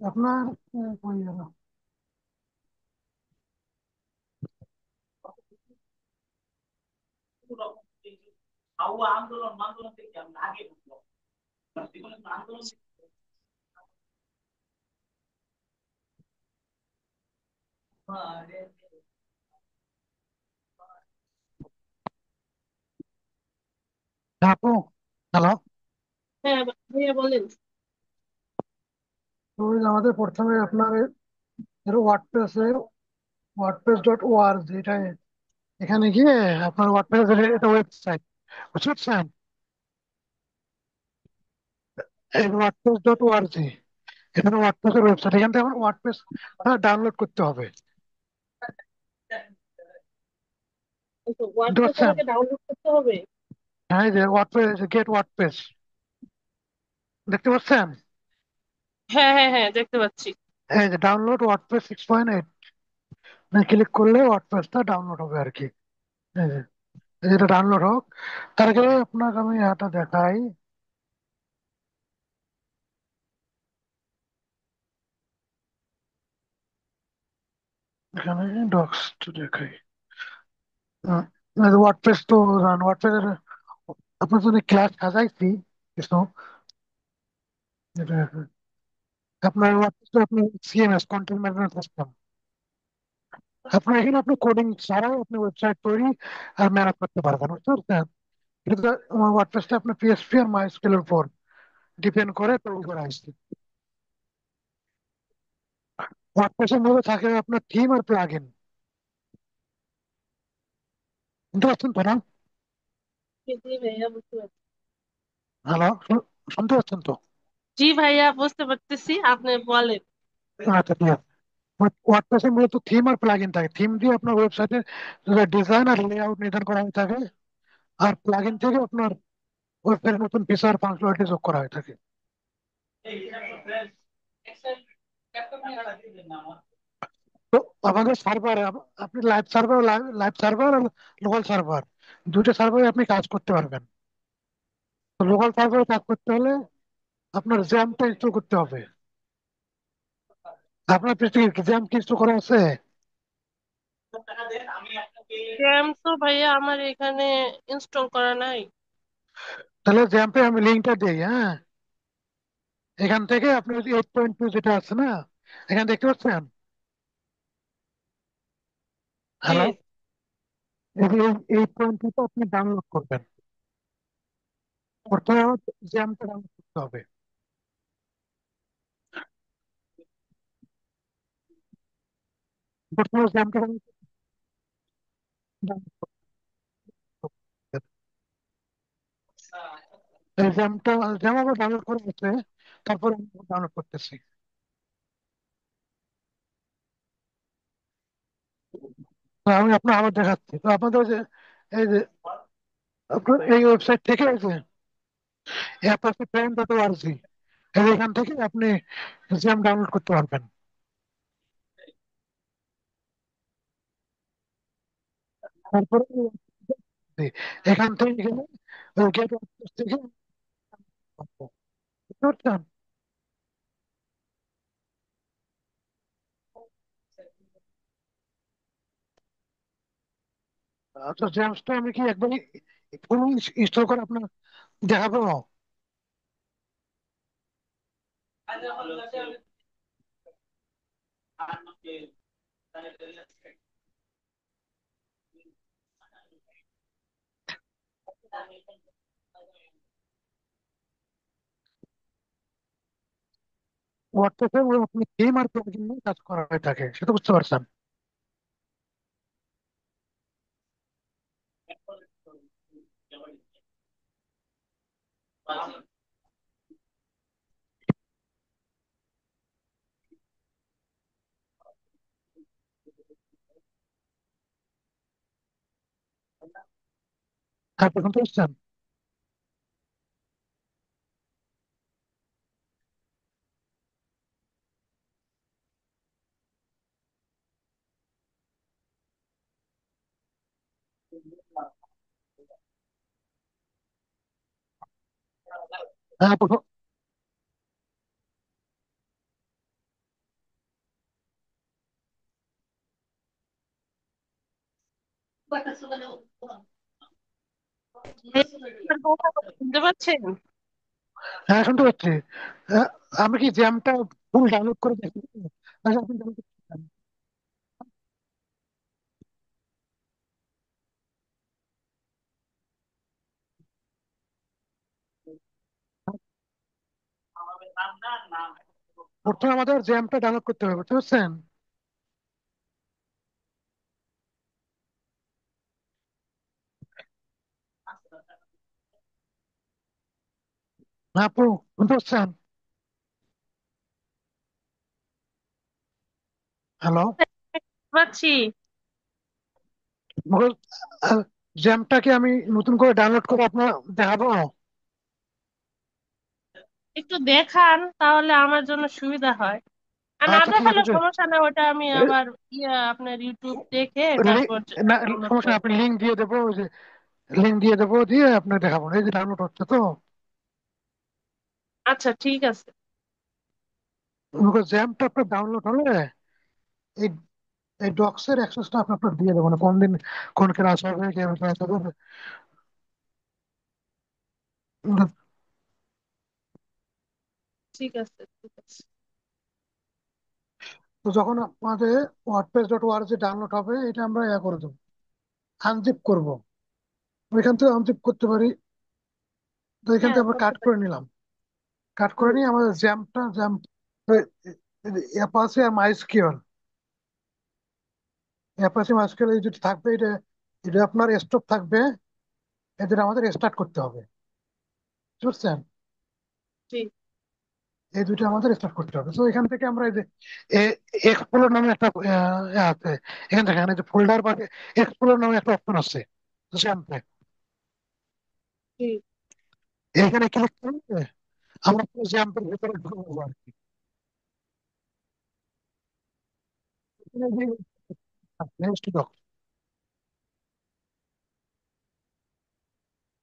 আপনার কই গেল? হ্যাঁ, আপু। হ্যালো। হ্যাঁ ভাইয়া বলেন। তো ওই যে আমাদের প্রথমে আপনার ওয়ার্ডপ্রেসে wordpress.org এটা, এখানে গিয়ে আপনার ওয়ার্ডপ্রেস এটা ওয়েবসাইট, বুঝতে পারছেন? এই wordpress.org, এখানে ওয়ার্ডপ্রেসের ওয়েবসাইট, এখান থেকে আমার ওয়ার্ডপ্রেস ডাউনলোড করতে হবে। বুঝতে ওয়ার্ডপ্রেস পারছেন? আমাকে ডাউনলোড করতে হবে? হ্যাঁ, এই যে ওয়ার্ডপ্রেস, গেট ওয়ার্ডপ্রেস, দেখতে পাচ্ছেন? হ্যাঁ হ্যাঁ হ্যাঁ, দেখতে পাচ্ছি। এই যে ডাউনলোড ওয়ার্ডপ্রেস 6.8, ক্লিক করলে ওয়ার্ডপ্রেসটা ডাউনলোড হবে আর কি। এই যে এটা ডাউনলোড হোক, তার আগে আপনাকে আমি এটা দেখাই। এখানে ডক্স দেখাই। ওয়ার্ডপ্রেস তো ওয়ার্ডপ্রেস আপনার জন্য ক্লাস সাজাইছি কিছু। এটা আপনার ওয়ার্ডপ্রেস, আপনার সিএমএস, কন্টেন্ট ম্যানেজমেন্ট সিস্টেম, আপনার এখানে আপনি কোডিং ছাড়াও আপনি ওয়েবসাইট তৈরি আর ম্যানেজ করতে পারবেন, বুঝতে পারছেন? কিন্তু আমার ওয়ার্ডপ্রেসটা আপনার পিএসপি আর মাইস্কুয়েল এর উপর ডিপেন্ড করে তৈরি করা হয়েছে। ওয়ার্ডপ্রেসের মধ্যে থাকে আপনার থিম আর প্লাগইন, বুঝতে পারছেন তো না? জি জি ভাইয়া বুঝতে পারছি। হ্যালো, শুনতে পাচ্ছেন তো? জি ভাইয়া বুঝতে পারতেছি, আপনি বলেন। আচ্ছা, ঠিক আছে। ওয়ার্ডপ্রেসে মূলত থিম আর প্লাগইন থাকে। থিম দিয়ে আপনার ওয়েবসাইটের ডিজাইন আর লেআউট নির্ধারণ করা হয়ে থাকে, আর প্লাগইন থেকে আপনার ওয়েবসাইটের নতুন ফিচার ফাংশনালিটি যোগ করা হয়ে থাকে। তো আমাদের সার্ভারে আপনি লাইভ সার্ভার আর লোকাল সার্ভার, দুটো সার্ভারে আপনি কাজ করতে পারবেন। তো লোকাল সার্ভারে কাজ করতে হলে আপনার জ্যামটা ইনস্টল করতে হবে। আপনার পৃথিবীর জ্যাম কি ইনস্টল করা আছে? র্যাম তো ভাইয়া আমার এখানে ইনস্টল করা নাই। তাহলে জ্যাম্পে আমি লিঙ্কটা দিই, হ্যাঁ। এখান থেকে আপনি যদি 8.2 যেটা আছে না, এখানে দেখতে পাচ্ছেন? জি। হ্যালো, এই 8.2 আপনি ডাউনলোড করবেন। প্রথমে জ্যামটা ডাউনলোড করতে হবে। প্রথমে জ্যামটা ডাউনলোড করতে হবে। এই জ্যাম আবার ডাউনলোড করে আছে, তারপর ডাউনলোড করতেছি। তো আমি আপনার আবার দেখাচ্ছি। তো আপনাদের যে এই যে আপনার এই ওয়েবসাইট থেকে এই যে অ্যাপ আছে ফ্রেন্ড.org, এখান থেকে আপনি জ্যাম ডাউনলোড করতে পারবেন। তারপরে এখান থেকে গেলে গেট থেকে বুঝতে পারছেন? আচ্ছা, জ্যামসটা আমি কি একবারই ফুল ইনস্টল করে আপনার দেখাবো? হোয়াটসঅ্যাপে আপনি থিম আর প্লাগইন নিয়ে কাজ করা হয়ে থাকে, সেটা বুঝতে পারছেন? হ্যাঁ, শুনতে পাচ্ছেন? হ্যাঁ, ভাইয়া, আমার কথা শুনতে পাচ্ছেন? হ্যাঁ, শুনতে পাচ্ছি। আহ, আমি কি জ্যামটা ফুল ডাউনলোড করে দেখি? আচ্ছা, আপনি download করতে পারেন। প্রথমে আমাদের জ্যামটা ডাউনলোড করতে হবে, বুঝতে পারছেন? হ্যাঁ, আপু, শুনতে পাচ্ছেন? হ্যালো। পাচ্ছি। জ্যামটাকে আমি নতুন করে ডাউনলোড করে আপনার দেখাবো। একটু দেখান তাহলে আমার জন্য সুবিধা হয়। আর না আচ্ছা, ঠিক আছে। দেখালে সমস্যা নেই, ওটা আমি আবার আপনার ইউটিউব দেখে তারপর না, ডাউনলোড সমস্যা নেই, করবো। আপনি লিঙ্ক দিয়ে দেবো, ওই যে লিঙ্ক দিয়ে দেবো, দিয়ে আপনার দেখাবো, এই যে ডাউনলোড হচ্ছে তো। আচ্ছা, ঠিক আছে। জ্যামটা আপনার ডাউনলোড হলে এই এই ডক্সের অ্যাক্সেসটা আপনার দিয়ে দেবো, মানে কোন দিন কোন ক্লাস হবে, কিভাবে ক্লাস হবে। ঠিক আছে, ঠিক আছে। তো যখন আমাদের wordpress.org যে ডাউনলোড হবে, এটা আমরা ইয়া করে দেবো, আনজিপ করবো। ওইখান থেকে আনজিপ করতে পারি। তো এখান হ্যাঁ, থেকে আমরা করতে কাট পারি। করে নিলাম। কাট করে হুম। নিয়ে আমাদের jam Apache R MySQL, Apache MySQL এই যেটা থাকবে, এটা এটা আপনার স্টপ থাকবে, এদের আমাদের স্টার্ট করতে হবে, বুঝতে পারছেন? ঠিক। এই দুইটা আমাদের স্টার্ট করতে হবে। তো এখান থেকে আমরা এই যে এক্সপ্লোর নামে একটা আছে, এখান থেকে এখানে যে ফোল্ডার বা এক্সপ্লোর নামে একটা অপশন আছে জ্যাম্পে, ঠিক। এখানে ক্লিক করলে আমরা পুরো জ্যাম্পের ভিতরে ঢুকবো আর কি। এখানে যে next doc,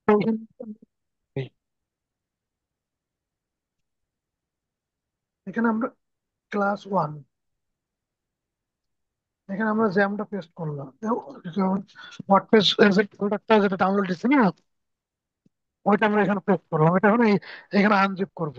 তো এখানে আমরা ক্লাস 1, এখানে আমরা জ্যামটা পেস্ট করলাম। ওয়ার্ডপ্রেস ফোল্ডারটা যেটা ডাউনলোড দিচ্ছি না, ওইটা আমরা এখানে পেস্ট করলাম। এটা এখন এখানে আনজিপ করব।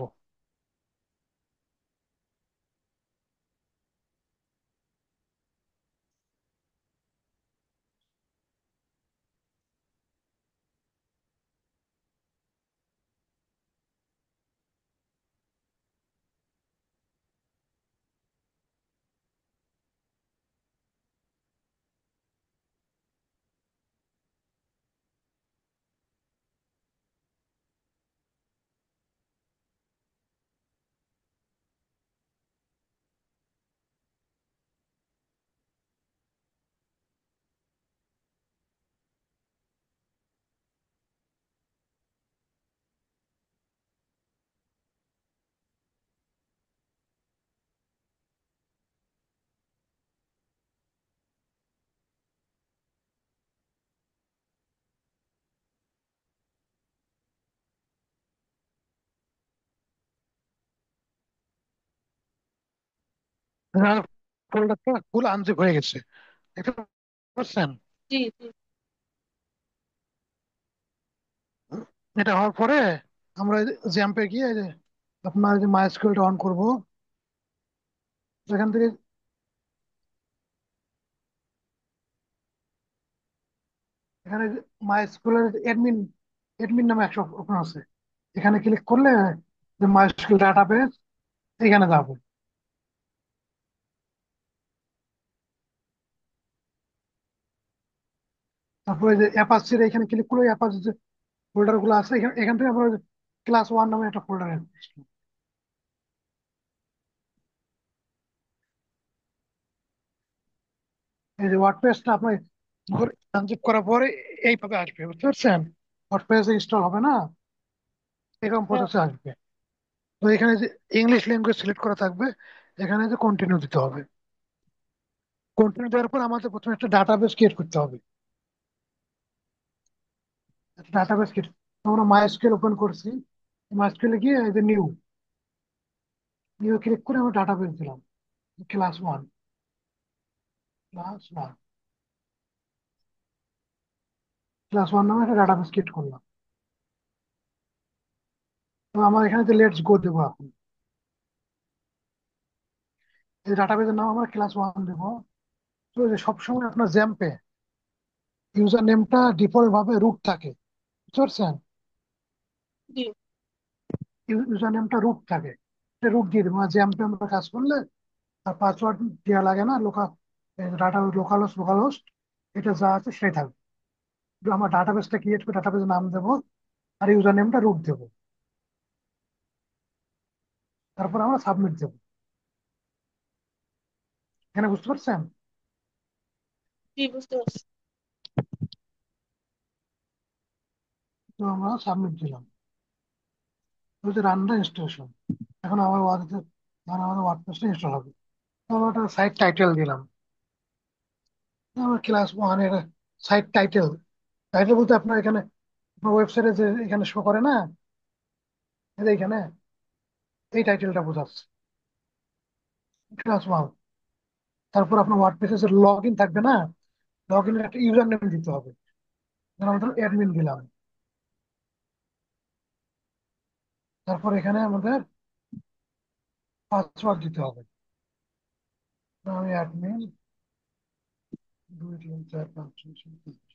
ফোল্ডারটা ফুল আনজিপ হয়ে গেছে, দেখতে পাচ্ছেন? জি, জি। এটা হওয়ার পরে আমরা জ্যাম্পে গিয়ে এই যে আপনার যে মাইস্কুলটা অন করব। সেখান থেকে এখানে মাইস্কুলের এডমিন এডমিন নামে একটা অপশন আছে, এখানে ক্লিক করলে যে মাইস্কুল ডাটাবেস এখানে যাবে। তারপরে যে অ্যাপাচির এখানে ক্লিক করলে অ্যাপাচি যে ফোল্ডার গুলো আছে, এখান এখান থেকে আমরা ক্লাস 1 নামে একটা ফোল্ডার। এই যে ওয়ার্ডপ্রেসটা আপনার আনজিপ করার পরে এইভাবে আসবে, বুঝতে পারছেন? ওয়ার্ডপ্রেস ইনস্টল হবে না, এরকম হ্যাঁ। প্রসেসে আসবে। তো এখানে যে ইংলিশ ল্যাঙ্গুয়েজ সিলেক্ট করা থাকবে, এখানে যে কন্টিনিউ দিতে হবে। কন্টিনিউ দেওয়ার পর আমাদের প্রথমে একটা ডাটাবেস ক্রিয়েট করতে হবে। একটা ডাটাবেস ক্রিয়েট, আমরা মাইস্কুয়েল ওপেন করছি, মাইস্কুয়েলে গিয়ে এই যে নিউ নিউ ক্লিক করে আমরা ডাটাবেস দিলাম ক্লাস 1, ক্লাস 1। ক্লাস ওয়ান নামে একটা ডাটাবেস ক্রিয়েট করলাম। তো আমার এখানে যে লেটস গো দেবো এখন, এই ডাটাবেসের নাম আমরা ক্লাস ওয়ান দেবো। তো যে সবসময় আপনার জ্যাম্পে ইউজার নেমটা ডিফল্ট ভাবে রুট থাকে, বুঝতে পারছেন? জি। ইউজার নেমটা রুট থাকে, রুট দিয়ে দেবো। আর জ্যাম্পে আমরা কাজ করলে আর পাসওয়ার্ড দেওয়া লাগে না। ডাটা লোকাল হোস্ট, এটা যা আছে সেটাই থাকবে। তো আমার ডাটাবেসটা ক্রিয়েট করে ডাটাবেসের নাম দেবো আর ইউজার নেমটা রুট দেবো। তারপর আমরা সাবমিট দেবো। এখানে বুঝতে পারছেন? জি, বুঝতে পারছি। তো আমরা সাবমিট দিলাম। বলছে রান্না ইনস্টলেশন। এখন আমার ওয়ার্ডপ্রেসটা ইনস্টল হবে। তো আমরা একটা সাইট টাইটেল দিলাম। আমার ক্লাস ওয়ান এর সাইট টাইটেল। টাইটেল বলতে আপনার এখানে ওয়েবসাইটে যে এখানে শো করে না, এই যে এখানে, এই টাইটেলটা বোঝাচ্ছে ক্লাস ওয়ান। তারপর আপনার ওয়ার্ডপ্রেসে যে লগ ইন থাকবে না, লগ ইনের একটা ইউজার নেম দিতে হবে। যেমন আমাদের অ্যাডমিন দিলাম। তারপর এখানে আমাদের পাসওয়ার্ড দিতে হবে। তো আমি অ্যাডমিন 2 3 4 5 6 7 8।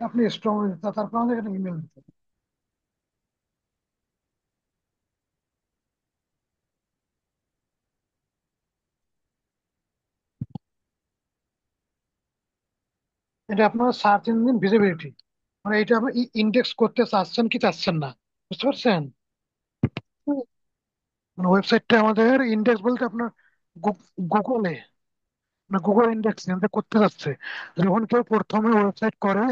আপনি স্ট্রং, তারপর আমাদের এখানে ইমেল দিতে হবে। এটা আপনার সার্চ ইঞ্জিন ভিজিবিলিটি, মানে এটা আপনি ইন্ডেক্স করতে চাচ্ছেন কি চাচ্ছেন না, বুঝতে পারছেন? হুম। মানে ওয়েবসাইটটা আমাদের ইন্ডেক্স বলতে আপনার গুগলে, মানে গুগল ইন্ডেক্স করতে যাচ্ছে। যখন কেউ প্রথমে ওয়েবসাইট করে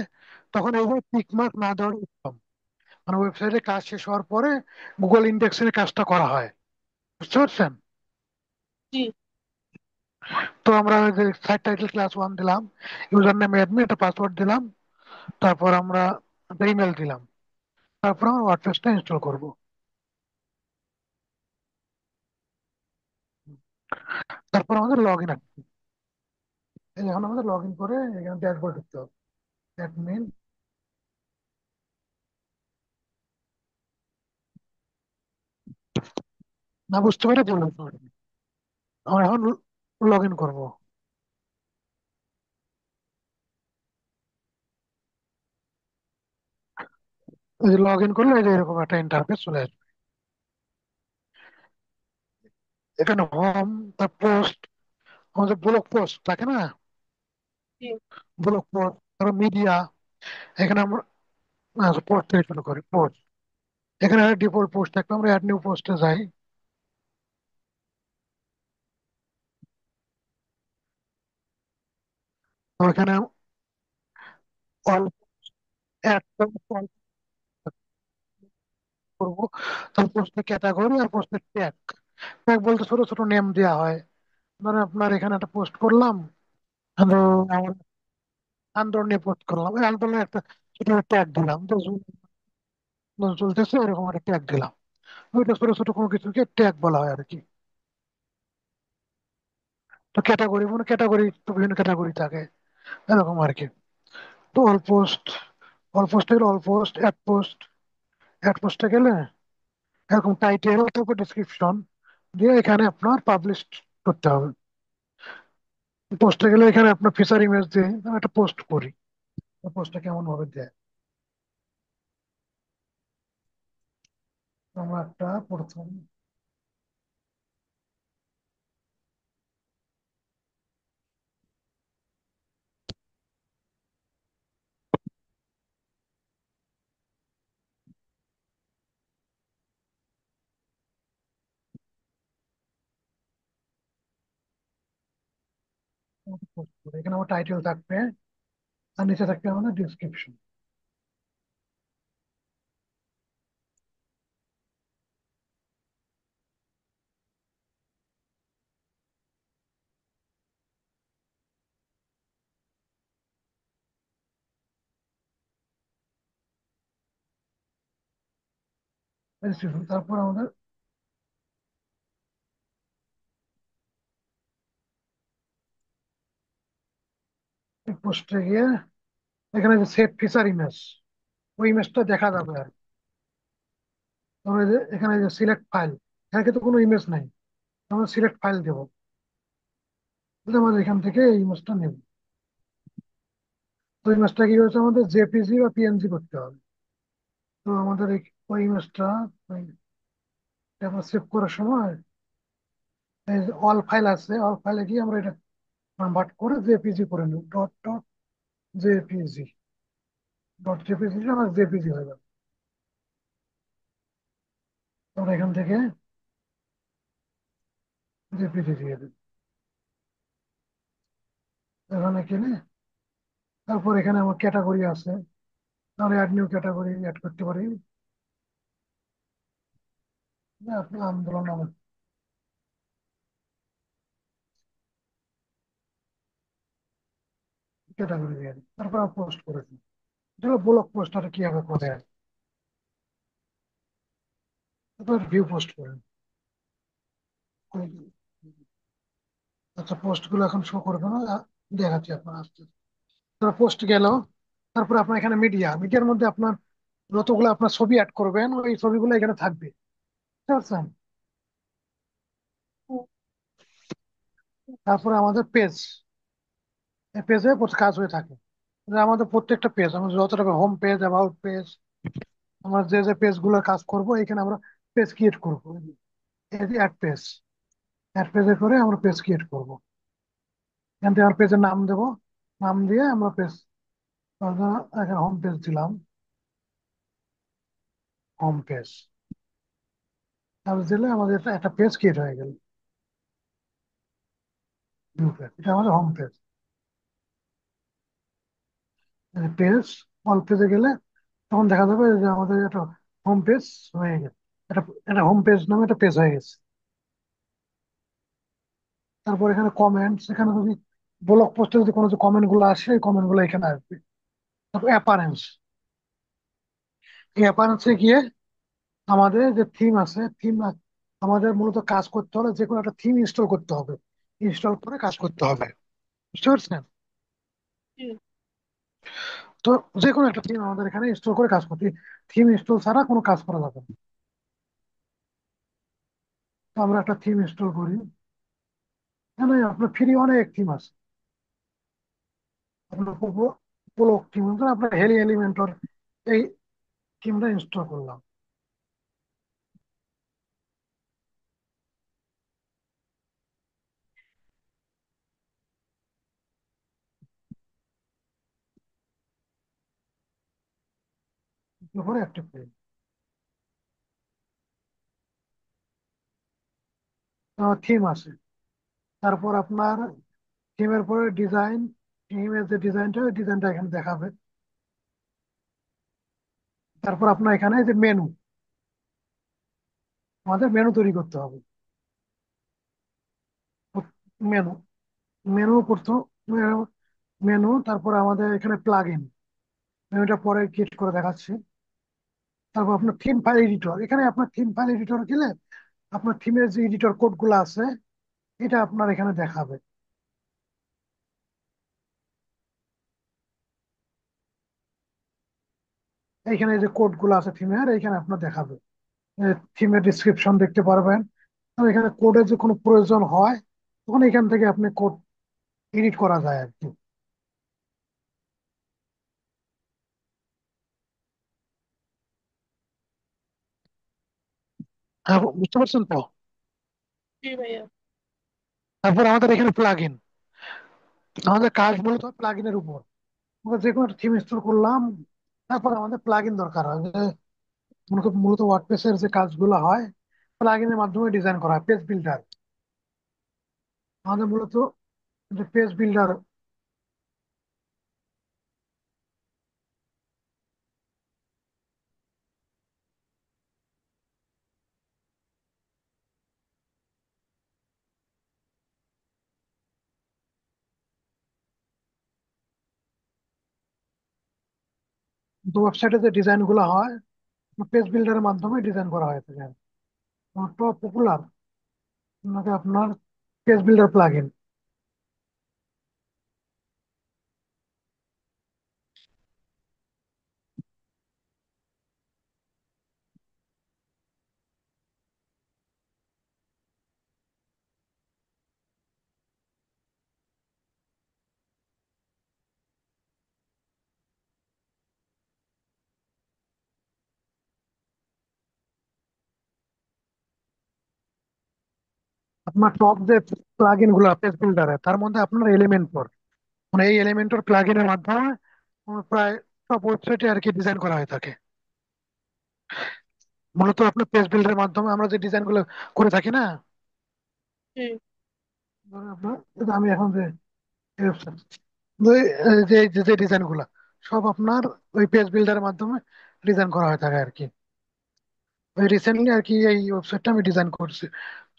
তখন এইভাবে টিক মার্ক না দেওয়ার উত্তম। মানে ওয়েবসাইটে কাজ শেষ হওয়ার পরে গুগল ইন্ডেক্সের কাজটা করা হয়, বুঝতে পারছেন? জি। তো আমরা ওই যে সাইট টাইটেল ক্লাস ওয়ান দিলাম, ইউজার নেম অ্যাডমিন, একটা পাসওয়ার্ড দিলাম। তারপর আমরা একটা ইমেল দিলাম। তারপর আমরা ওয়ার্ডপ্রেসটা ইনস্টল করব। তারপর আমাদের লগ ইন আসবে। এখন আমাদের লগ ইন করে এখানে ড্যাশবোর্ড ঢুকতে হবে। অ্যাডমিন, না বুঝতে পারে বলুন। আমরা এখন লগ ইন করবো। এই যে লগ ইন করলে এই যে এরকম একটা ইন্টারফেস চলে আসবে। এখানে হোম, তার পোস্ট, আমাদের ব্লগ পোস্ট থাকে না, জি। ব্লগ পোস্ট, তারপর মিডিয়া। এখানে আমরা পোস্ট থেকে শুরু করি, পোস্ট। এখানে ডিফল্ট পোস্ট থাকবে, আমরা অ্যাড নিউ পোস্টে যাই। তো এখানে অল অ্যাড করবো। তার পোস্টের ক্যাটাগরি আর পোস্টের ট্যাগ। ট্যাগ বলতে ছোট ছোট নেম দেওয়া হয়। ধরেন আপনার এখানে একটা পোস্ট করলাম, আমার আন্দোলন নিয়ে পোস্ট করলাম, ওই আন্দোলনের একটা ছোট ট্যাগ দিলাম। তো চলতেছে এরকম একটা ট্যাগ দিলাম। ওইটা ছোট ছোট কোনো কিছুকে ট্যাগ বলা হয় আর কি। তো ক্যাটাগরি, মানে ক্যাটাগরি তো বিভিন্ন ক্যাটাগরি থাকে, এরকম আর কি। তো অল পোস্ট, অল পোস্ট গেলে all post, add post, add পোস্টে গেলে এরকম টাইটেল, তারপর ডিসক্রিপশন দিয়ে এখানে আপনার পাবলিশ করতে হবে। পোস্টে গেলে এখানে আপনার ফিচার ইমেজ দিয়ে আমি একটা পোস্ট করি। পোস্টটা কেমন ভাবে দেয়, আমরা একটা প্রথম পোস্ট করি। এখানে আমার টাইটেল থাকবে আর নিচে থাকবে আমাদের ডিসক্রিপশন। তারপর আমাদের পোস্টে গিয়ে এখানে যে সেভ ফিচার ইমেজ, ওই ইমেজটা দেখা যাবে আর কি। তারপরে যে এখানে যে সিলেক্ট ফাইল, এখানে কিন্তু কোনো ইমেজ নাই, আমরা সিলেক্ট ফাইল দেবো, তাহলে আমাদের এখান থেকে এই ইমেজটা নেব। তো ইমেজটা কি হচ্ছে, আমাদের জেপিজি বা পিএনজি করতে হবে। তো আমাদের ওই ইমেজটা আমরা সেভ করার সময় অল ফাইল আছে, অল ফাইলে গিয়ে আমরা এটা কনভার্ট করে জেপিজি করে নেব, dot dot JPG, dot JPG আমার জেপিজি হয়ে যাবে। আমরা এখান থেকে জেপিজি দিয়ে দেব এখানে কিনে। তারপর এখানে আমার ক্যাটাগরি আছে, আমরা অ্যাড নিউ ক্যাটাগরি অ্যাড করতে পারি। আপনি আন্দোলন আমার ক্যাটাগরি দিয়ে দিই, তারপর পোস্ট করে দিই। এটা হলো ব্লগ পোস্টার কিভাবে করে আর কি। তারপর ভিউ পোস্ট করেন। আচ্ছা, পোস্ট গুলো এখন শো করবে না, দেখাচ্ছি আপনার আসতে। তারপর পোস্ট গেল। তারপর আপনার এখানে মিডিয়া, মিডিয়ার মধ্যে আপনার যতগুলো আপনার ছবি অ্যাড করবেন ওই ছবিগুলো এখানে থাকবে, বুঝতে পারছেন? তারপরে আমাদের পেজ, এই পেজে কাজ হয়ে থাকে। যে আমাদের প্রত্যেকটা পেজ, আমাদের যত টাকা হোম পেজ, অ্যাবাউট পেজ, আমরা যে যে পেজ গুলো কাজ করব এখানে আমরা পেজ ক্রিয়েট করবো। অ্যাড পেজ, অ্যাড পেজে করে আমরা পেজ ক্রিয়েট করবো। এখান থেকে আমার পেজের নাম দেবো, নাম দিয়ে আমরা পেজ, এখানে হোম পেজ দিলাম, হোম পেজ। তাহলে দিলে আমাদের একটা পেজ ক্রিয়েট হয়ে গেল, নিউ পেজ, এটা আমাদের হোম পেজ। পেজ, অল পেজে গেলে তখন দেখা যাবে যে আমাদের একটা হোম পেজ হয়ে গেছে, এটা এটা হোম পেজ নামে একটা পেজ হয়ে গেছে। তারপর এখানে কমেন্টস, এখানে যদি ব্লগ পোস্টে যদি কোনো যে কমেন্ট গুলো আসে এই কমেন্ট গুলো এখানে আসবে। তারপর অ্যাপারেন্স, এই অ্যাপারেন্সে গিয়ে আমাদের যে থিম আছে, থিম আমাদের মূলত কাজ করতে হলে যে কোনো একটা থিম ইনস্টল করতে হবে, ইনস্টল করে কাজ করতে হবে, বুঝতে পারছেন? হুম। তো যে কোনো একটা থিম আমাদের এখানে ইনস্টল করে কাজ করতে, থিম ইনস্টল ছাড়া কোনো কাজ করা যাবে না। তো আমরা একটা থিম ইনস্টল করি, এখানে আপনার ফ্রি অনেক থিম আছে। আপনার ব্লক থিম, আপনার হেলি এলিমেন্টর এই থিমটা ইনস্টল করলাম। করে একটা থিম আছে। তারপর আপনার থিমের পরে ডিজাইন, থিমের যে ডিজাইনটা ওই ডিজাইনটা এখানে দেখাবে। তারপর আপনার এখানে যে মেনু, আমাদের মেনু তৈরি করতে হবে। মেনু, মেনু প্রথম, মেনু, তারপর আমাদের এখানে প্লাগ ইন, মেনুটা পরে ক্রিয়েট করে দেখাচ্ছি। তারপর আপনার থিম ফাইল এডিটর, এখানে আপনার থিম ফাইল এডিটর গেলে আপনার থিমের যে এডিটর কোড গুলো আছে এটা আপনার এখানে দেখাবে। এইখানে যে কোড গুলো আছে থিমের, এইখানে আপনার দেখাবে, থিমের ডিসক্রিপশন দেখতে পারবেন। আর এখানে কোডের যে কোনো প্রয়োজন হয় তখন এখান থেকে আপনি কোড এডিট করা যায় আর কি। হ্যাঁ, বুঝতে পারছেন তো? জি ভাইয়া। তারপর আমাদের এখানে প্লাগ ইন, আমাদের কাজ মূলত প্লাগ ইনের উপর। আমরা যে কোনো থিম ইনস্টল করলাম, তারপর আমাদের প্লাগ ইন দরকার হয়, যে মূলত মূলত ওয়ার্ডপ্রেসের যে কাজগুলো হয় প্লাগ ইনের মাধ্যমে ডিজাইন করা হয়। পেজ বিল্ডার, আমাদের মূলত যে পেজ বিল্ডার, ওয়েবসাইটে যে ডিজাইন গুলো হয় পেজ বিল্ডারের মাধ্যমে ডিজাইন করা হয়ে থাকে। টপ পপুলার আপনার পেজ বিল্ডার প্লাগ ইন। আপনার টপ যে প্লাগ ইন গুলো পেজ বিল্ডারে তার মধ্যে আপনার এলিমেন্টর, মানে এই এলিমেন্টর প্লাগ ইনের মাধ্যমে প্রায় সব ওয়েবসাইটে আর কি ডিজাইন করা হয়ে থাকে। মূলত আপনার পেজ বিল্ডারের মাধ্যমে আমরা যে ডিজাইন গুলো করে থাকি না, হুম। ধরুন আপনার এই যে আমি এখন যে যে যে যে ডিজাইন গুলা সব আপনার ওই পেজ বিল্ডারের মাধ্যমে ডিজাইন করা হয়ে থাকে আর কি। ওই রিসেন্টলি আর কি এই ওয়েবসাইটটা আমি ডিজাইন করছি,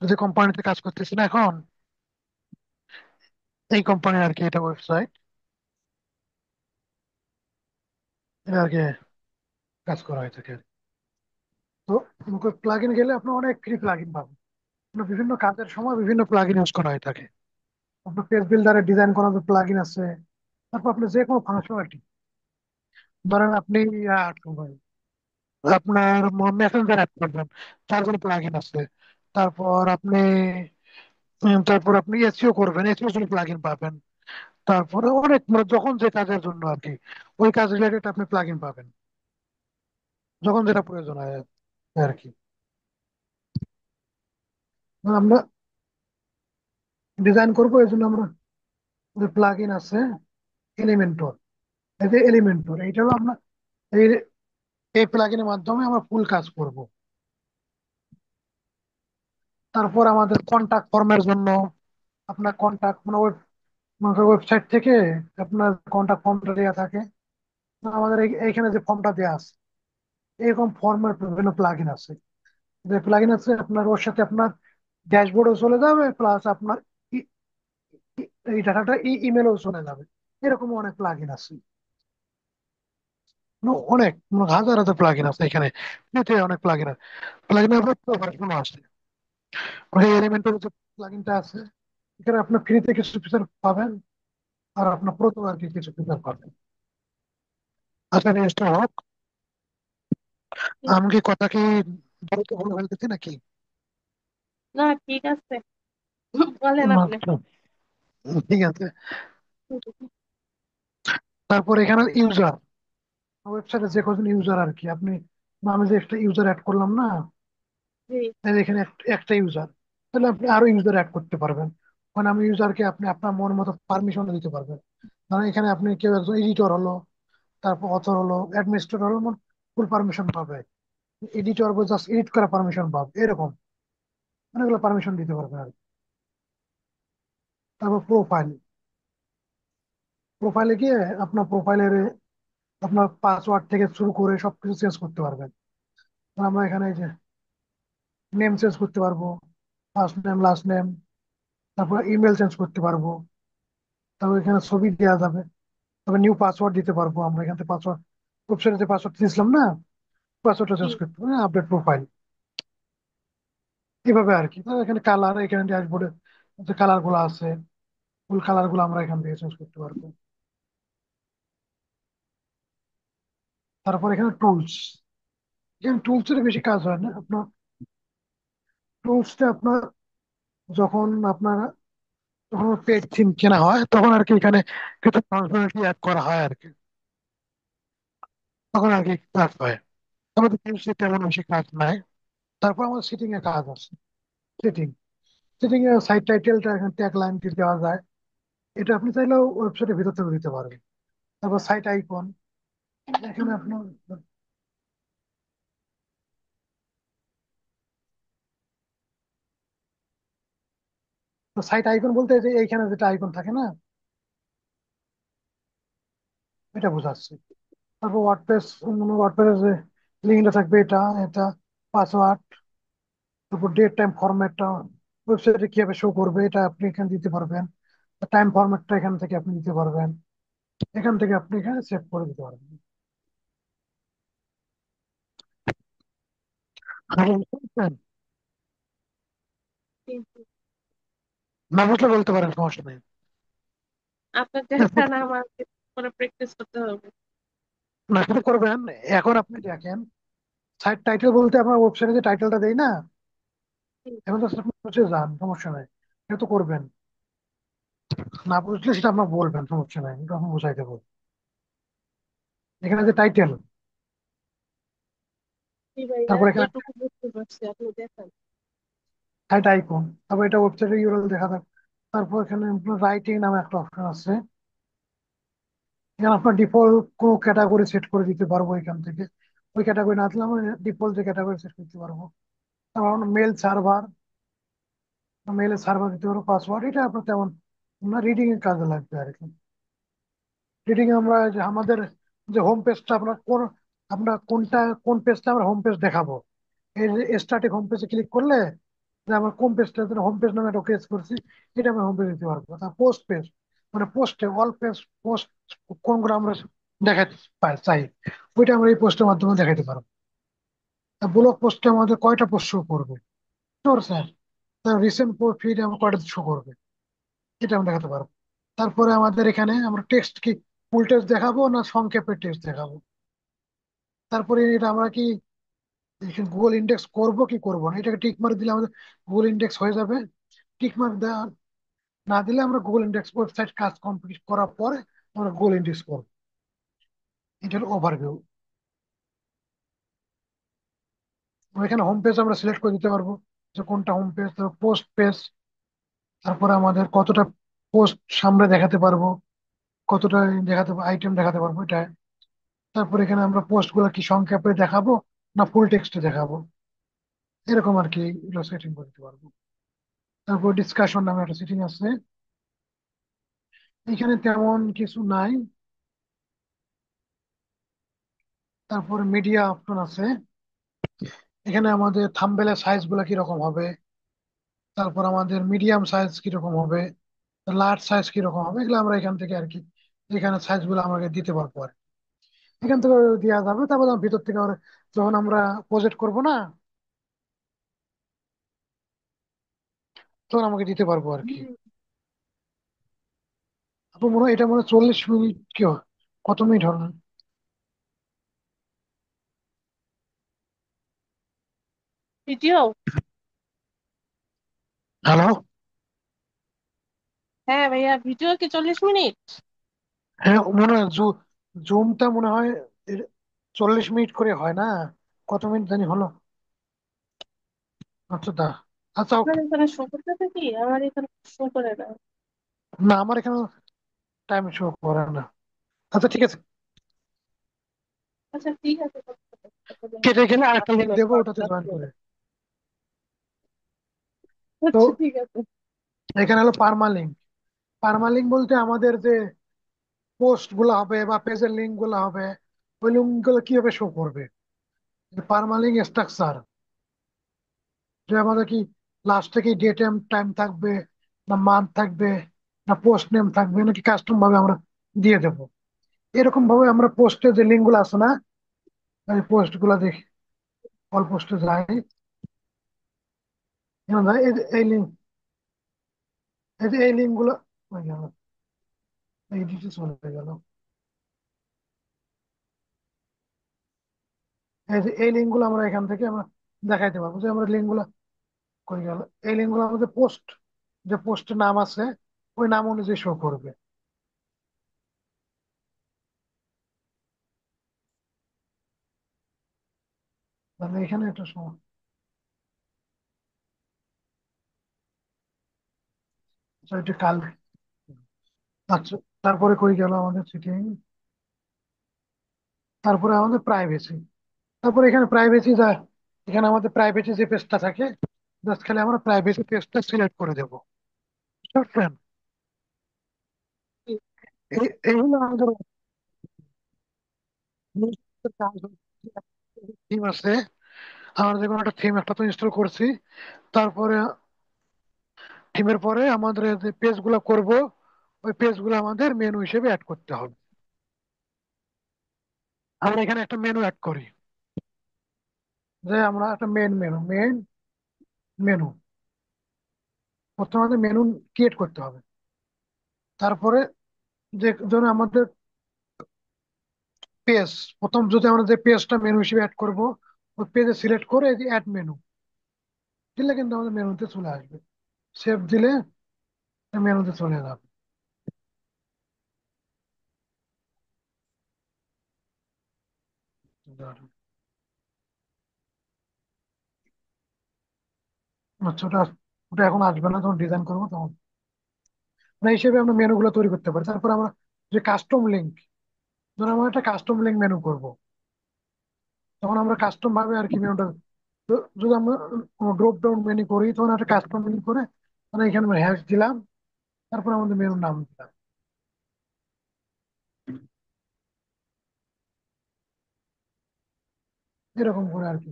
যদি কোম্পানিতে কাজ করতেছি না এখন, এই কোম্পানি আর কি, এটা ওয়েবসাইট, এটা আর কি কাজ করা হয়ে থাকে। তো প্লাগ ইন গেলে আপনি অনেক ফ্রি প্লাগ ইন পাবেন। আপনার বিভিন্ন কাজের সময় বিভিন্ন প্লাগ ইন ইউজ করা হয়ে থাকে। আপনার পেজ বিল্ডারে ডিজাইন করার প্লাগ ইন আছে। তারপর আপনি যে কোনো ফাংশনালিটি, ধরেন আপনি আপনার মেসেঞ্জার অ্যাড করবেন, তার জন্য প্লাগ ইন আছে। তারপর আপনি তারপর আপনি এসইও করবেন, এসইও জন্য প্লাগ ইন পাবেন। তারপরে অনেক মানে যখন যে কাজের জন্য আর কি ওই কাজ রিলেটেড আপনি প্লাগ ইন পাবেন, যখন যেটা প্রয়োজন হয় আর কি। আমরা ডিজাইন করবো এই জন্য আমরা যে প্লাগ ইন আছে এলিমেন্টর, এই যে এলিমেন্টর এইটাও আমরা এই এই প্লাগ ইনের মাধ্যমে আমরা ফুল কাজ করব। তারপর আমাদের কন্টাক্ট ফর্মের জন্য আপনার কন্টাক্ট মানে ওয়েবসাইট থেকে আপনার কন্টাক্ট ফর্মটা দেওয়া থাকে। আমাদের এইখানে যে ফর্মটা দেওয়া আছে, এরকম ফর্মের বিভিন্ন প্লাগ ইন আছে। যে প্লাগ ইন আছে আপনার ওর সাথে আপনার ড্যাশবোর্ডও চলে যাবে, প্লাস আপনার ই- এই ডাটাটা ইমেলও চলে যাবে। এরকম অনেক প্লাগ ইন আছে, অনেক হাজার হাজার প্লাগ ইন আছে এখানে। এতে অনেক প্লাগ ইন আছে, প্লাগ ইন অপারেশনও আছে। ওই এলিমেন্টের যে প্লাগ ইনটা আছে, এখানে আপনার ফ্রিতে কিছু ফিচার পাবেন, আর আপনার প্রো আর কি কিছু ফিচার পাবেন। আচ্ছা জিনিসটা হোক, হুম। আমি কি কথা কি দ্রুত বলে ফেলতেছি নাকি? না, ঠিক আছে। বলেন আপনি। আচ্ছা, ঠিক আছে। হুম। তারপর এখানে ইউজার, ওয়েবসাইটে যে কজন ইউজার আর কি আপনি, আমি যে একটা ইউজার অ্যাড করলাম না, জি। এই যে এখানে একটা ইউজার, তাহলে আপনি আরো ইউজার অ্যাড করতে পারবেন। মানে আমি ইউজারকে আপনি আপনার মন মতো পারমিশন দিতে পারবেন। ধরেন এখানে আপনি কেউ একজন এডিটর হলো, তারপর অথর হলো, অ্যাডমিনিস্ট্রেটর হলো, ফুল পারমিশন পাবে। এডিটর জাস্ট এডিট করা পারমিশন পাবে, এরকম অনেকগুলো পারমিশন দিতে পারবেন আর কি। তারপর প্রোফাইল, প্রোফাইলে গিয়ে আপনার প্রোফাইলের আপনার পাসওয়ার্ড থেকে শুরু করে সবকিছু চেঞ্জ করতে পারবেন। আমরা এখানে এই যে নেম চেঞ্জ করতে পারবো, ফার্স্ট নেম লাস্ট নেম, তারপর ইমেল চেঞ্জ করতে পারবো। তারপর এখানে ছবি দেওয়া যাবে। তারপর নিউ পাসওয়ার্ড দিতে পারবো, আমরা এখান থেকে পাসওয়ার্ড, ওয়েবসাইটে যে পাসওয়ার্ড দিয়েছিলাম না, পাসওয়ার্ডটা জি। চেঞ্জ করতে পারবো, আপডেট প্রোফাইল, এভাবে আর কি। তারপর এখানে কালার, এখানে ড্যাশবোর্ডে যে কালার গুলো আছে, ফুল কালার গুলো আমরা এখান থেকে চেঞ্জ করতে পারবো। তারপর এখানে টুলস, এখানে টুলস এর বেশি কাজ হয় না আপনার। টুলসটা আপনার যখন আপনার যখন পেড থিম কেনা হয় তখন আর কি এখানে কিছু ফাংশনালিটি অ্যাড করা হয় আর কি, তখন আর কি কাজ হয়। আমাদের টুলসে তেমন বেশি কাজ নাই। তারপর আমার সিটিং এর কাজ আছে। সেটিং, সেটিং এর সাইট টাইটেলটা এখানে ট্যাগ লাইন দিয়ে দেওয়া যায়। এটা আপনি চাইলেও ওয়েবসাইটের ভিতর থেকে দিতে পারবেন। তারপর সাইট আইকন, এখানে আপনার সাইট আইকন বলতে যে এইখানে যেটা আইকন থাকে না, এটা বোঝাচ্ছে। তারপর ওয়ার্ডপ্রেস, ওয়ার্ডপ্রেসের যে লিঙ্কটা থাকবে, এটা এটা পাসওয়ার্ড, তারপর ডেট টাইম ফরম্যাটটা ওয়েবসাইটে কিভাবে শো করবে এটা আপনি এখানে দিতে পারবেন। টাইম ফরম্যাটটা এখান থেকে আপনি দিতে পারবেন, এখান থেকে আপনি এখানে সেভ করে দিতে পারবেন। আর বুঝতে জি, জি। না বুঝলে বলতে পারেন, সমস্যা নেই। আপনার এরপর দেখান, আমাকে পরে প্র্যাকটিস করতে হবে। না শুরু করবেন, এখন আপনি দেখেন সাইট টাইটেল বলতে আপনার ওয়েবসাইটে যে টাইটেলটা দেয় না, জি। এখন তো আপনি বুঝে যান, সমস্যা নাই, এটা তো করবেন। না বুঝলে সেটা আপনার বলবেন, সমস্যা নাই, এটা আমি বুঝাই দেবো। এখানে যে টাইটেল, জি ভাইয়া, তারপর এখানে এটুকু বুঝতে পারছি, আপনি দেখান। সাইট আইকন, তারপর এটা ওয়েবসাইটের ইউআরএল দেখা যাবে। তারপর এখানে আপনার রাইটিং নামে একটা অপশন আছে। এখানে আপনার ডিফল্ট কোনো ক্যাটাগরি সেট করে দিতে পারবো এখান থেকে। ওই ক্যাটাগরি না দিলে আমরা ডিফল্ট যে ক্যাটাগরি সেট করতে পারবো। তারপর আমরা মেলের সার্ভার দিতে পারবো পাসওয়ার্ড। এটা আপনার তেমন না, রিডিং এর কাজে লাগবে আর কি। রিডিং আমরা যে আমাদের যে হোম পেজটা আপনার কোন, আমরা কোন পেজটা আমরা হোম পেজ দেখাবো, এই যে স্ট্যাটিক হোম পেজে ক্লিক করলে যে আমার কোন পেজটা, হোম পেজ নামে একটা পেজ করছি, এটা আমরা হোম পেজ দিতে পারবো। তার পোস্ট পেজ মানে পোস্টে অল পেজ, পোস্ট কোনগুলো আমরা দেখাতে চাই, ওইটা আমরা এই পোস্টের মাধ্যমে দেখাতে পারবো। ব্লগ পোস্টে আমাদের কয়টা পোস্ট শো করবে, স্যার তার রিসেন্ট ফিড আমার কয়টা শো করবে, এটা আমরা দেখাতে পারবো। তারপরে আমাদের এখানে আমরা টেক্সট কি ফুল টেক্সট দেখাবো না সংক্ষেপে টেক্সট দেখাবো। তারপরে এটা আমরা কি গুগল ইন্ডেক্স করব কি করবো না, এটাকে টিক মার্ক দিলে আমাদের গুগল ইন্ডেক্স হয়ে যাবে। টিক মার্ক দেওয়া না দিলে আমরা গুগল ইন্ডেক্স ওয়েবসাইট কাজ কমপ্লিট করার পরে আমরা গুগল ইন্ডেক্স করবো। এটার ওভারভিউ। এখানে হোম পেজ আমরা সিলেক্ট করে দিতে পারবো যে কোনটা হোম পেজ, পোস্ট পেজ। তারপরে আমাদের কতটা পোস্ট সামনে দেখাতে পারবো, কতটা দেখাতে আইটেম দেখাতে পারবো এটা। তারপরে এখানে আমরা পোস্ট গুলো কি সংক্ষেপে দেখাবো না ফুল টেক্সটে দেখাবো, এরকম আর কি এগুলো সেটিং করতে পারবো। তারপর ডিসকাশন নামে একটা সেটিং আছে, এখানে তেমন কিছু নাই। তারপরে মিডিয়া অপশন আছে, এখানে আমাদের থাম্বনেলের সাইজ গুলা কিরকম হবে, তারপর আমাদের মিডিয়াম সাইজ কিরকম হবে, লার্জ সাইজ কিরকম হবে, এগুলো আমরা এখান থেকে আর কি এখানে সাইজ গুলো আমাকে দিতে পারবো আর কি। এখান থেকে দেওয়া যাবে। তারপর আমরা ভিতর থেকে যখন আমরা প্রজেক্ট করব না, তখন আমাকে দিতে পারবো আর কি। আপনার মনে হয় এটা মনে হয় 40 মিনিট কি হয়? কত মিনিট হবে? ভিডিও? হ্যালো। হ্যাঁ ভাইয়া, ভিডিও কি 40 মিনিট? হ্যাঁ মনে হয় জুমটা মনে হয় এর 40 মিনিট করে হয় না, কত মিনিট জানি হলো। আচ্ছা আচ্ছা আপনার ওকে। এখানে শো করতেছে কি? আমার এখানে শো করে না। না আমার এখানে টাইম শো করে না। আচ্ছা ঠিক আছে, আচ্ছা ঠিক আছে, কেটে গেলে আরেকটা লিঙ্ক আপনার দেবো, ওটাতে podcast জয়েন করে। করে। তো আচ্ছা ঠিক আছে। এখানে হলো পারমালিঙ্ক। পারমালিঙ্ক বলতে আমাদের যে পোস্ট গুলো হবে বা পেজের লিঙ্ক গুলো হবে, ওই লিঙ্ক গুলো কিভাবে শো করবে। পারমালিঙ্ক স্ট্রাকচার যে আমাদের কি লাস্টে কি ডেট টাইম টাইম থাকবে, না মান্থ থাকবে, না পোস্ট নেম থাকবে, নাকি কাস্টম ভাবে আমরা দিয়ে দেবো। এরকম ভাবে আমরা পোস্টে যে লিঙ্ক গুলো আছে না, এই পোস্ট গুলো দেখি, অল পোস্টে যাই, এখানে যাই, এই লিঙ্ক, এই যে এই লিঙ্ক গুলো হয়ে গেল, এই দিকে চলে গেল। এই যে এই লিঙ্ক গুলো আমরা এখান থেকে আমরা দেখাইতে পারবো যে আমরা লিঙ্ক গুলো কই গেল। এই লিঙ্ক গুলো আমাদের পোস্ট, যে পোস্টের নাম আছে ওই নাম অনুযায়ী শো করবে। তাহলে এখানে একটা সময়, আচ্ছা, এটা কাল। আচ্ছা, তারপরে কই গেল আমাদের সেটিং। তারপরে আমাদের প্রাইভেসি। তারপরে এখানে প্রাইভেসি যা, এখানে আমাদের প্রাইভেসি যে পেজটা থাকে, জাস্ট খালি আমরা প্রাইভেসি পেজটা সিলেক্ট করে দেবো। বুঝতে পারছেন? এই হলো আমাদের থিম আছে। আমরা যে কোনো একটা থিম একটা তো ইনস্টল করছি। তারপরে থিমের পরে আমাদের যে পেজ গুলো করবো, ওই পেজ গুলো আমাদের মেনু হিসেবে অ্যাড করতে হবে। আমরা এখানে একটা মেনু অ্যাড করি, যে আমরা একটা মেনু প্রথমে আমাদের মেনু ক্রিয়েট করতে হবে। তারপরে যে ধরুন আমাদের পেজ, প্রথম যদি আমরা যে পেজটা মেনু হিসেবে অ্যাড করব, ওই পেজে সিলেক্ট করে অ্যাড মেনু দিলে কিন্তু আমাদের মেনুতে চলে আসবে। সেভ দিলে মেনুতে চলে যাবে। আচ্ছা ওটা ওটা এখন আসবে না, যখন ডিজাইন করবো তখন। মানে হিসেবে আমরা মেনুগুলো তৈরি করতে পারি। তারপর আমরা যে কাস্টম লিঙ্ক, ধরুন আমরা একটা কাস্টম লিঙ্ক মেনু করব, তখন আমরা কাস্টম ভাবে আর কি মেনুটা, যদি আমরা কোনো ড্রপ ডাউন মেনু করি তখন একটা কাস্টম মেনু করে মানে এখানে আমরা হ্যাশ দিলাম, তারপর আমাদের মেনুর নাম দিলাম, এরকম করে আর কি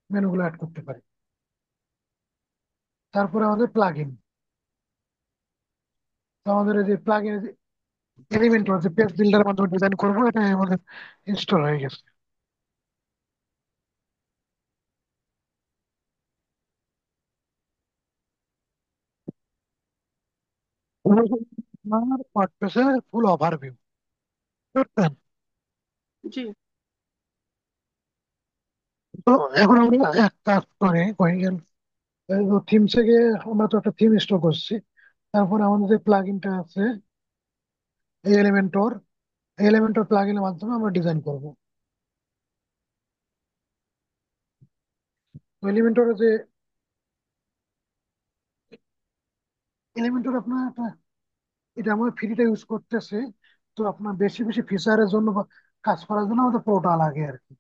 মেনুগুলো অ্যাড করতে পারি। তারপরে আমাদের প্লাগ ইন, তো আমাদের এই যে প্লাগ ইন এলিমেন্ট আছে, পেজ বিল্ডারের মাধ্যমে ডিজাইন করবো, এটা আমাদের ইনস্টল হয়ে গেছে। আমার ওয়ার্ডপ্রেসে ফুল ওভারভিউ, বুঝছেন? জি। তো এখন আমরা এক কাজ করে হয়ে গেল, থিমসে গিয়ে আমরা তো একটা থিম ইনস্টল করছি, তারপরে আমাদের যে প্লাগ ইনটা আছে এই এলিমেন্টর, এলিমেন্টর প্লাগ ইনের মাধ্যমে আমরা ডিজাইন করবো। তো এলিমেন্টর যে এলিমেন্টর আপনার এটা আমরা ফ্রিটা ইউজ করতেছি, তো আপনার বেশি বেশি ফিচারের জন্য বা কাজ করার জন্য আমাদের পুরোটা লাগে আর কি।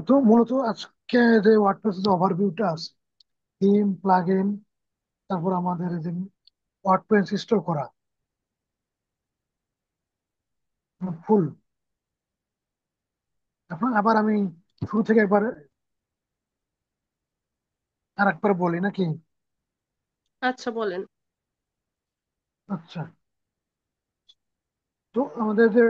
তো মূলত আজকে যে ওয়ার্ডপ্রেস যে ওভারভিউটা আছে, থিম, প্লাগইন, তারপর আমাদের এই যে ওয়ার্ডপ্রেস ইনস্টল করা ফুল, আপনার আবার আমি শুরু থেকে একবার আর একবার বলি নাকি? আচ্ছা, বলেন। আচ্ছা, তো আমাদের যে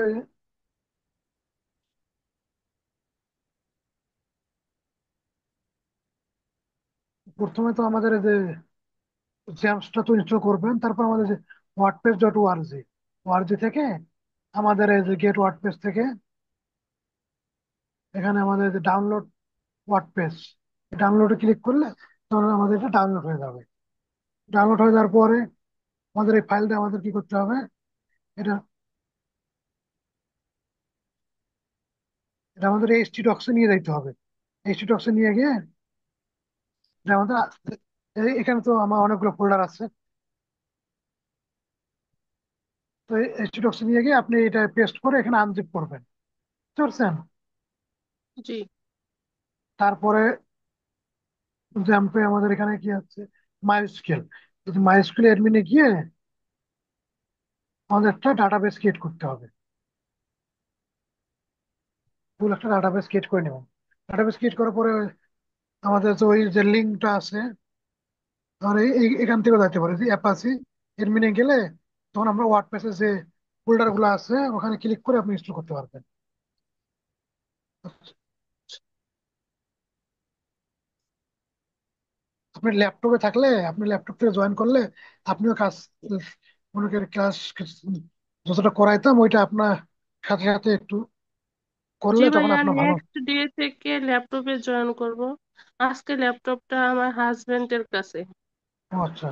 প্রথমে তো আমাদের এই যে জ্যামসটা তো ইনস্টল করবেন, তারপর আমাদের যে ওয়ার্ডপ্রেস ডট ওআরজি, ওআরজি থেকে আমাদের এই যে গেট ওয়ার্ডপ্রেস থেকে এখানে আমাদের যে ডাউনলোড ওয়ার্ডপ্রেস, ডাউনলোডে ক্লিক করলে তখন আমাদের এটা ডাউনলোড হয়ে যাবে। ডাউনলোড হয়ে যাওয়ার পরে আমাদের এই ফাইলটা আমাদের কি করতে হবে, এটা এটা আমাদের এইচটি ডক্সে নিয়ে যাইতে হবে। এইচটি ডক্সে নিয়ে গিয়ে এটা আমাদের এখানে তো আমার অনেকগুলো ফোল্ডার আছে, তো এইচটি ডক্সে নিয়ে গিয়ে আপনি এটা পেস্ট করে এখানে আনজিপ করবেন, বুঝতে পারছেন? জি। তারপরে জ্যাম্পে আমাদের এখানে কি আছে, মাইস্কেল, মাইস্কেল এডমিনে গিয়ে আমাদের একটা ডাটাবেস ক্রিয়েট করতে হবে। ফুল একটা ডাটাবেস ক্রিয়েট করে নেবেন। ডাটাবেস ক্রিয়েট করার পরে আমাদের যে ওই যে লিঙ্কটা আছে, আর এখান থেকে যাইতে পারে যে অ্যাপাচি এডমিনে গেলে তখন আমরা ওয়ার্ডপ্রেসের যে ফোল্ডার গুলো আছে ওখানে ক্লিক করে আপনি ইনস্টল করতে পারবেন। আপনি ল্যাপটপে থাকলে, আপনি ল্যাপটপ থেকে জয়েন করলে আপনিও কাজ, মনে করেন ক্লাস যতটা করাইতাম ওইটা আপনার সাথে সাথে একটু জি করলে তখন ভাইয়া, আপনার ভালো। নেক্সট ডে থেকে ল্যাপটপে জয়েন করব। আজকে ল্যাপটপটা আমার হাজবেন্ডের কাছে। ও আচ্ছা,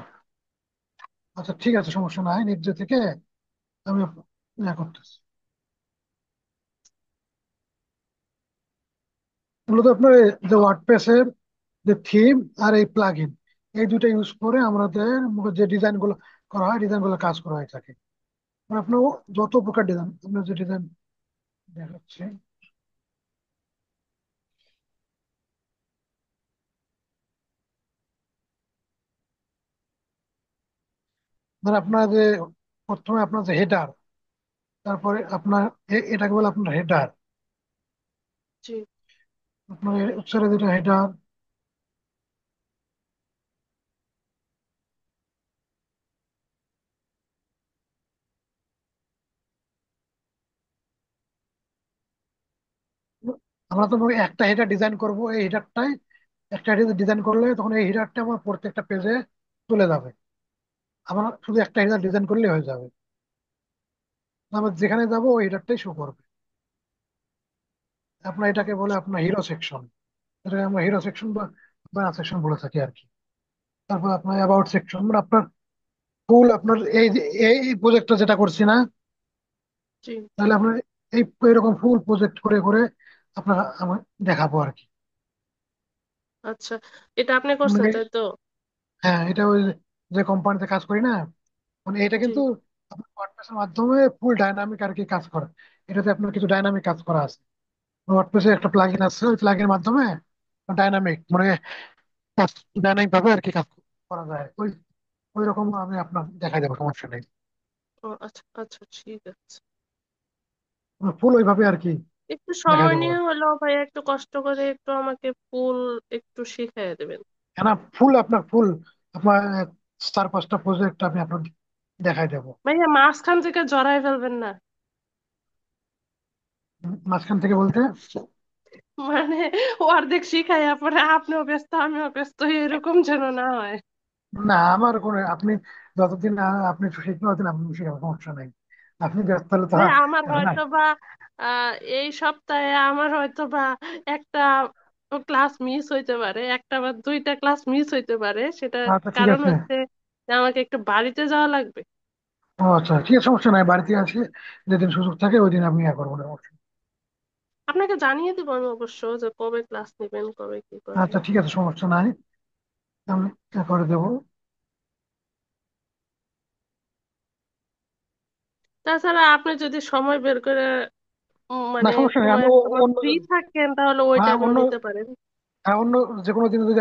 আচ্ছা ঠিক আছে, সমস্যা নাই, নির্দেশ থেকে আমি ইয়া করতেছি। মূলত আপনার এই যে ওয়ার্ডপ্রেসের যে থিম আর এই প্লাগ ইন, এই দুটো ইউজ করে আমাদের যে ডিজাইন গুলো করা হয়, ডিজাইন গুলো কাজ করা হয়ে থাকে। মানে আপনার যত প্রকার ডিজাইন, আপনার যে ডিজাইন দেখাচ্ছে, মানে আপনার যে প্রথমে আপনার যে হেডার, তারপরে আপনার এটাকে বলে আপনার হেডার, জি। আপনার উৎসের যেটা হেডার, আমরা তো মনে করি একটা হেডার ডিজাইন করব, এই হেডারটাই একটা হেডার ডিজাইন করলে তখন এই হেডারটা আমার প্রত্যেকটা পেজে চলে যাবে। আমার শুধু একটা হেডার ডিজাইন করলে হয়ে যাবে, আমরা যেখানে যাবো ওই হেডারটাই শো করবে। আপনার এটাকে বলে আপনার হিরো সেকশন, এটাকে আমরা হিরো সেকশন বা ব্যানার সেকশন বলে থাকি আর কি। তারপর আপনার অ্যাবাউট সেকশন, মানে আপনার ফুল আপনার এই যে এই প্রজেক্টটা যেটা করছি না, জি। তাহলে আপনার এই এরকম ফুল প্রজেক্ট করে করে আপনার আমার দেখাবো আর কি। আচ্ছা, এটা আপনি করছেন মানে তাই তো? হ্যাঁ, এটা ওই যে কোম্পানিতে কাজ করি না, মানে এটা জি। কিন্তু আপনার ওয়ার্ডপ্রেসের মাধ্যমে ফুল ডাইনামিক আর কি কাজ করে। এটাতে আপনার কিছু ডাইনামিক কাজ করা আছে। ওয়ার্ডপ্রেসে একটা প্লাগইন আছে, ওই প্লাগইনের মাধ্যমে ডাইনামিক মানে ডাইনামিক ভাবে আর কি কাজ করা যায়। ওই ওই রকম আমি আপনার দেখাই দেবো, সমস্যা নেই। ও আচ্ছা আচ্ছা, ঠিক আছে। ফুল ওইভাবে আর কি একটু দেখাই সময় দেবো। নিয়ে হলেও ভাই একটু কষ্ট করে একটু আমাকে ফুল একটু শিখিয়ে দেবেন। কেন, ফুল আপনার 4-5টা প্রজেক্ট আমি আপনার দেখাই দেবো। ভাইয়া মাঝখান থেকে জড়াই ফেলবেন না। মাঝখান থেকে বলতে? মানে অর্ধেক শিখাইয়া পরে আপনিও ব্যস্ত আমিও ব্যস্ত, এরকম যেন না হয়। না, আমার কোনো, আপনি যতদিন আপনি শিখতে পারছেন আপনি শিখাবেন, সমস্যা নেই। আপনি ব্যস্ত হলে তো ভাই আমার হবে না। হয়তো বা এই সপ্তাহে আমার হয়তো বা একটা ক্লাস মিস হইতে পারে, একটা বা দুইটা ক্লাস মিস হইতে পারে, সেটা আচ্ছা ঠিক কারণ আছে। হচ্ছে যে আমাকে একটু বাড়িতে যাওয়া লাগবে। ও আচ্ছা ঠিক আছে, সমস্যা নাই, বাড়িতে আসে যেদিন সুযোগ থাকে ওই দিন আপনি ইয়ে করবো না, সমস্যা নেই। আপনাকে জানিয়ে দিব আমি অবশ্য যে কবে ক্লাস নেবেন, কবে কি করবেন। আচ্ছা ঠিক আছে, সমস্যা নাই, আমি ইয়ে করে দেবো। তাছাড়া আপনি যদি সময় বের করে না মানে সমস্যা নেই, কোনো আমি এক সময় অন্য ফ্রি থাকেন তাহলে ওই হ্যাঁ টাইমেও অন্য নিতে পারেন। হ্যাঁ অন্য যে কোনো দিন যদি